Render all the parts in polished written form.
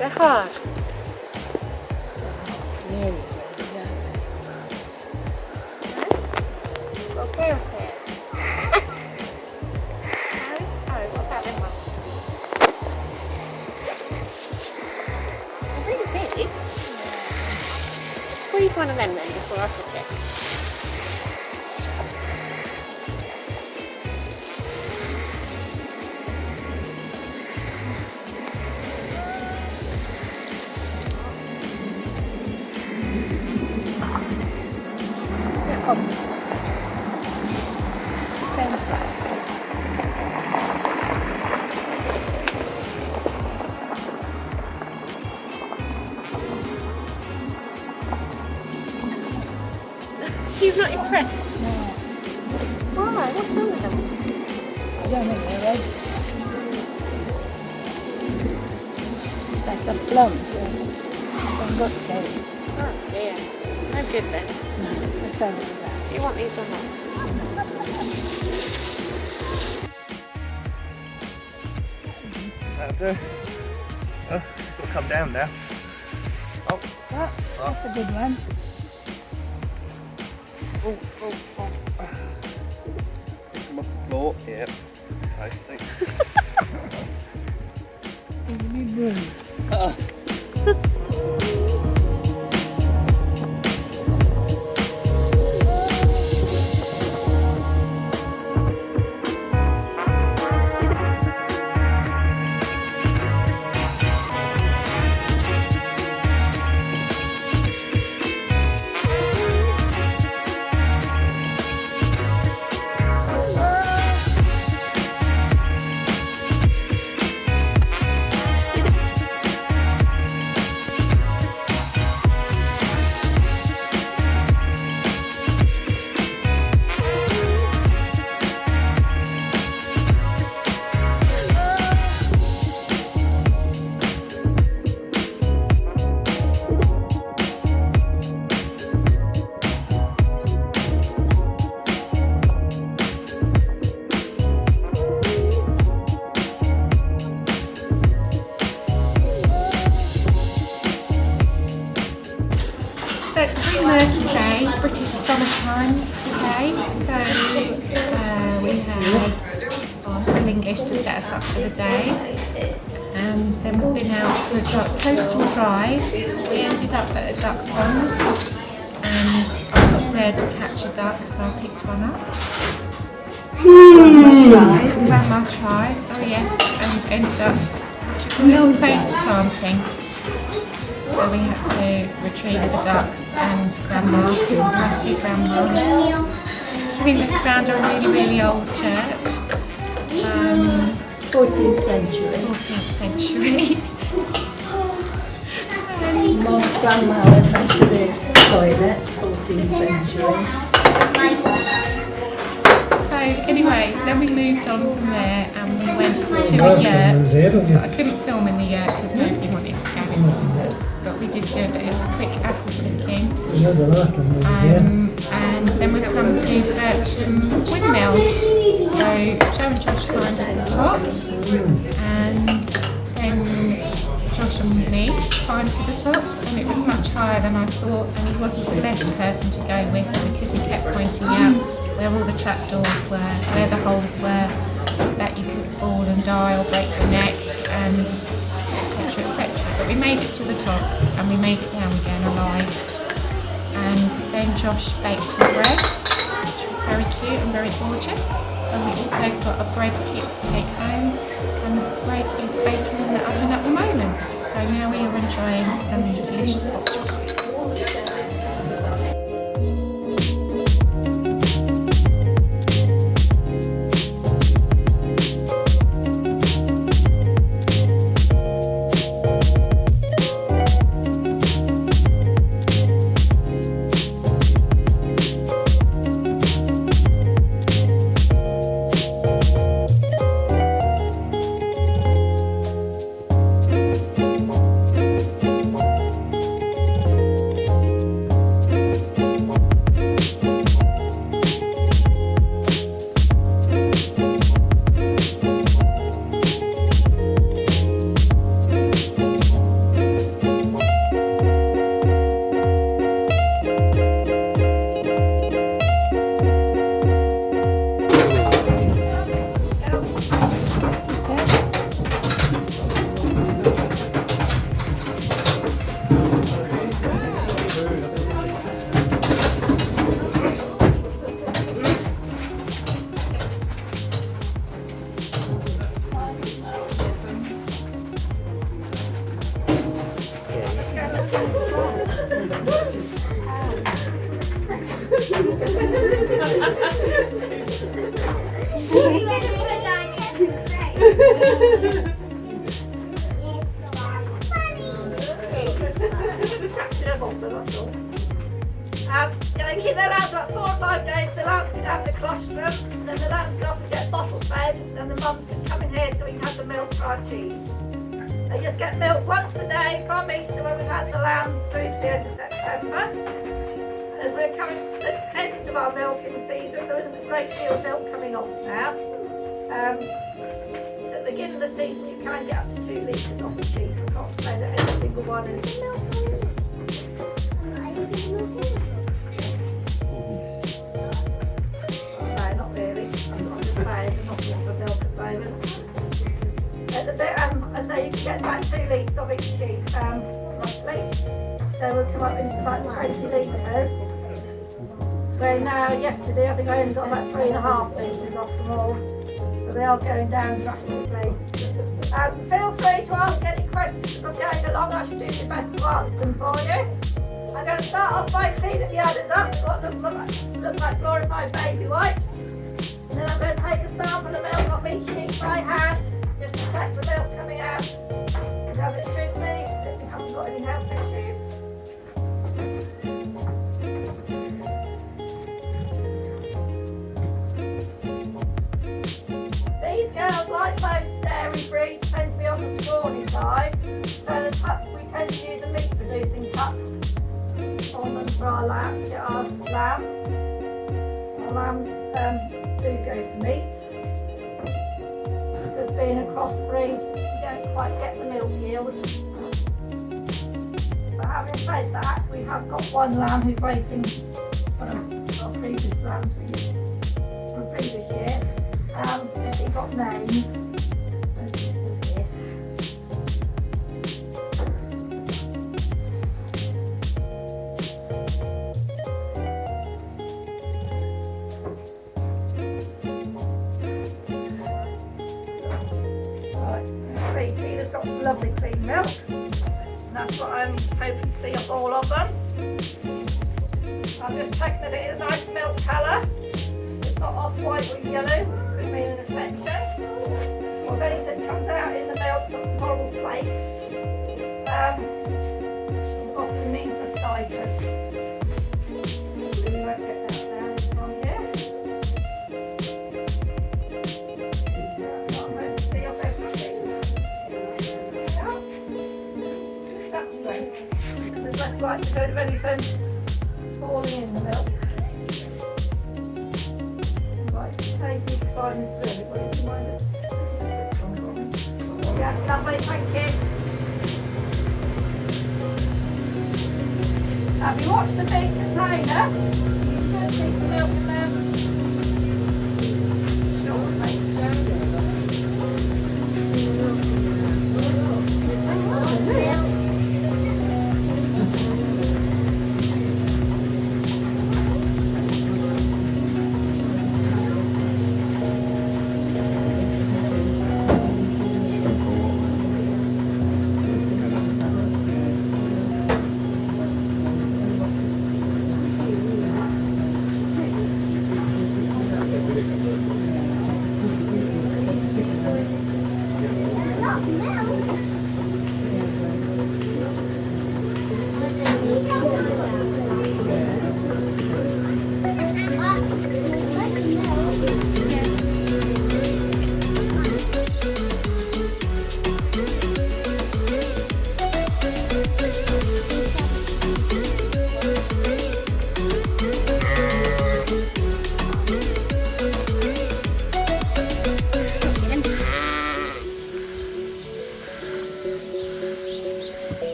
They're hard. Nearly. Got a pair of pairs. Oh, what about them ones? They're really big. Squeeze one of them then before I forget. Same price. You're not impressed? No, Why? What's wrong with them? I don't think they're ready. Like a plum. Don't look those. Oh dear. No good then. No, I don't like that. Do you want these or not? That'll do. Oh, it's got to come down now. Oh, That's a good one. oh, oh, oh. Come off the floor. Yep. Tasty. You need room. So it's a very murky day, British summertime today. So we had our English to set us up for the day, and then we've been out for a coastal drive. We ended up at a duck pond, and I got dared to catch a duck, so I picked one up. Grandma tried, oh yes, and ended up face planting. So we had to retrieve the ducks and Grandma, my sweet Grandma. We looked around a really old church. 14th century. 14th century. My grandma went to the toilet, 14th century. So anyway, then we moved on from there and we went to a yurt. But I couldn't film in the yurt because nobody wanted to go in. But we did do a bit of quick activating. And then we've come to Bircham Windmill. So Joe and Josh climbed to the top, and then Josh and me climbed to the top, and it was much higher than I thought, and he wasn't the best person to go with because he kept pointing out where all the trapdoors were, where the holes were, that you could fall and die or break your neck, and etc, etc. But we made it to the top, and we made it down again alive. And then Josh baked some bread, which was very cute and very gorgeous. And we also got a bread kit to take home, and the bread is baking in the oven at the moment. So now we are enjoying some delicious hot chocolate. They keep their lambs about 4 or 5 days. The lambs can have the colostrum, then the lambs can often get bottle fed, and the mums can come in here so we can have the milk for our cheese. They just get milk once a day from Easter when we've had the lambs through to the end of September. As we're coming to the end of our milking season, there isn't a great deal of milk coming off now. At the beginning of the season you can get up to 2 litres off the sheep. I can't say that every single one is. No, not really. I'm not just saying, I'm not looking for milk at the moment. At the bit, I say you can get about 2 litres of each sheep, roughly. So we'll come up into about 20 litres. So now, yesterday, I think I only got about 3.5 litres off them all. So they are going down drastically. Feel free to ask any questions as I'm going along. I should do my best to answer them for you. I'm going to start off by cleaning the udders up, what look like glorified baby wipes. And then I'm going to take a sample of milk off each sheep by hand, just to check the milk coming out. Does it shoot me? If you haven't got any health issues. These girls, like most dairy breeds, tend to be on the scrawny side. So the tuck, we tend to use a meat producing tuck on them for our lambs. Our lambs do go for meat. Because being a crossbreed, you don't quite get the milk yield. But having said that, we have got one lamb who's waiting, one of our previous lambs we used from the previous year. He got named. Peter's got some lovely clean milk, and that's what I'm hoping to see of all of them. I'm just checking that it is a nice milk colour. It's not off-white or yellow, could be an infection. Or if anything comes out in the milk, got some horrible flakes. It often means mastitis. We won't get that down on here. I'm hoping to see of everything. That's great. There's less likelihood of anything falling in the milk. Right, take these 5 minutes really, would you mind us? Yeah, lovely, thank you. Have you watched the big container? You should see some milk in there.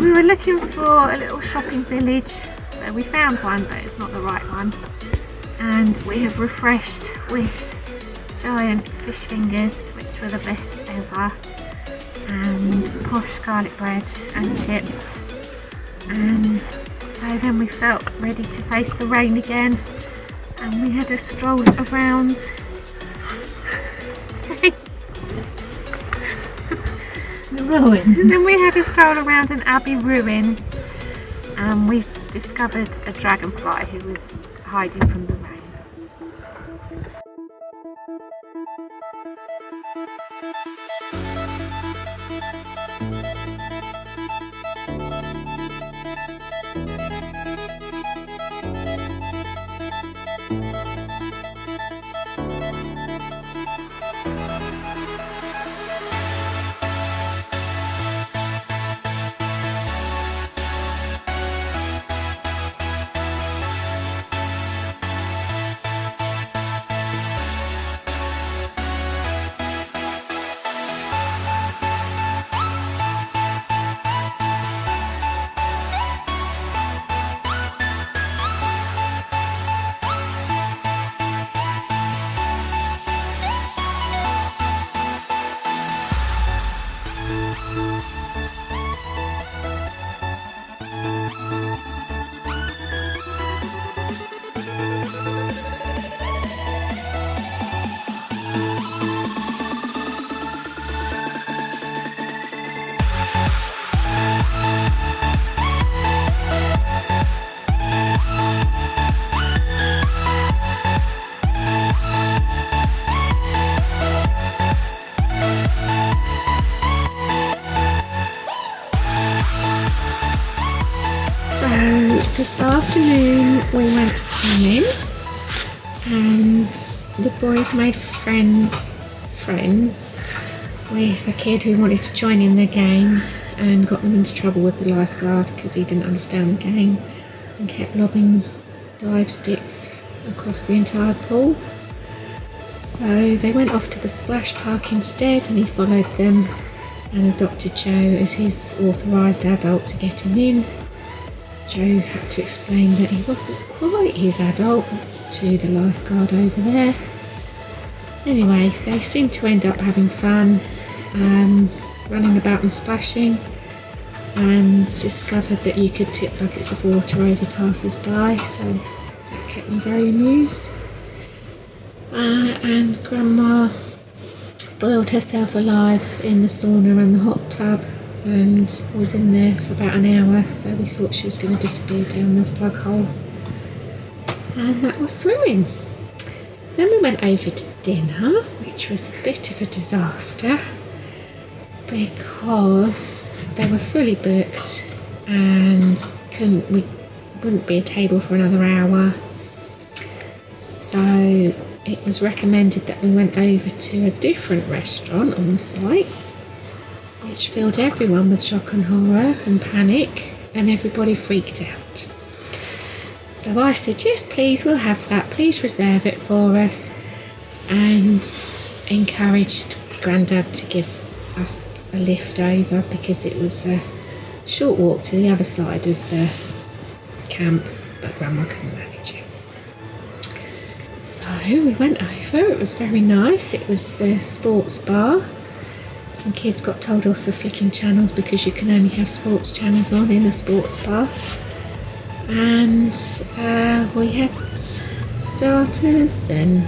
we were looking for a little shopping village. So we found one, but it's not the right one. And we have refreshed with giant fish fingers, which were the best ever, and posh garlic bread and chips. And so then we felt ready to face the rain again, and we had a stroll around The ruin. then we had a stroll around an abbey ruin, and we discovered a dragonfly who was hiding from the rain. This afternoon we went swimming, and the boys made friends with a kid who wanted to join in their game and got them into trouble with the lifeguard because he didn't understand the game and kept lobbing dive sticks across the entire pool. So they went off to the splash park instead, and he followed them and adopted Joe as his authorised adult to get him in. Joe had to explain that he wasn't quite his adult to the lifeguard over there. Anyway, they seemed to end up having fun, running about and splashing, and discovered that you could tip buckets of water over passers-by, so that kept me very amused. And Grandma boiled herself alive in the sauna and the hot tub, and was in there for about an hour, so we thought she was going to disappear down the plug hole. And that was swimming. Then we went over to dinner, which was a bit of a disaster because they were fully booked and we wouldn't be a table for another hour. So it was recommended that we went over to a different restaurant on the site, which filled everyone with shock and horror and panic, and everybody freaked out. So I said, yes please, we'll have that, please reserve it for us, and encouraged Grandad to give us a lift over because it was a short walk to the other side of the camp, but Grandma couldn't manage it. So we went over, it was very nice. It was the sports bar. Some kids got told off for flicking channels because you can only have sports channels on in a sports bar. And we had starters, and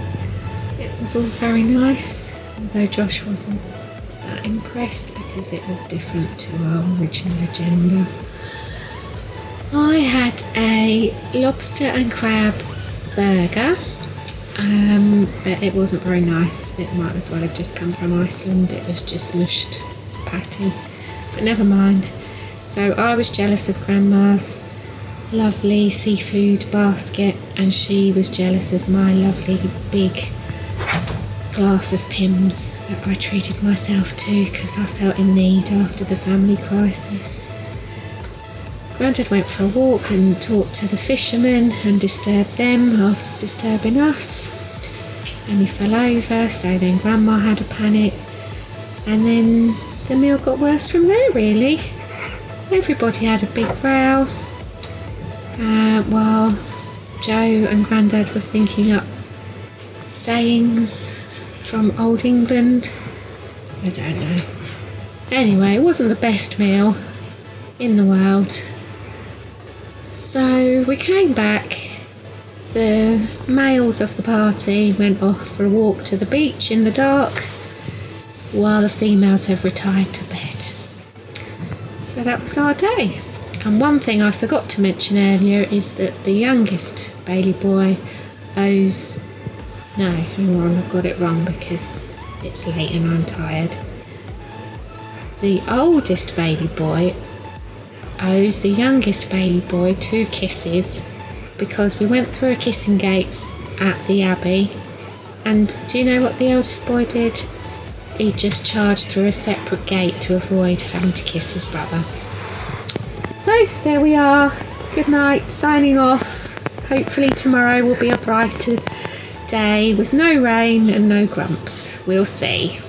it was all very nice, although Josh wasn't that impressed because it was different to our original agenda. I had a lobster and crab burger, but it wasn't very nice. It might as well have just come from Iceland. It was just mushed patty, but never mind. So I was jealous of Grandma's lovely seafood basket, and she was jealous of my lovely big glass of Pimm's that I treated myself to because I felt in need after the family crisis. Grandad went for a walk and talked to the fishermen and disturbed them after disturbing us, and he fell over, so then Grandma had a panic, and then the meal got worse from there really. everybody had a big row while Joe and Grandad were thinking up sayings from Old England. I don't know. Anyway, it wasn't the best meal in the world. So we came back. The males of the party went off for a walk to the beach in the dark, while the females have retired to bed. So that was our day. And one thing I forgot to mention earlier is that the youngest Bailey boy owes... No, hang on, I've got it wrong because it's late and I'm tired. The oldest Bailey boy owes the youngest Bailey boy 2 kisses, because we went through a kissing gate at the Abbey, and do you know what the eldest boy did? He just charged through a separate gate to avoid having to kiss his brother. So there we are. Good night, signing off. Hopefully tomorrow will be a brighter day with no rain and no grumps. We'll see.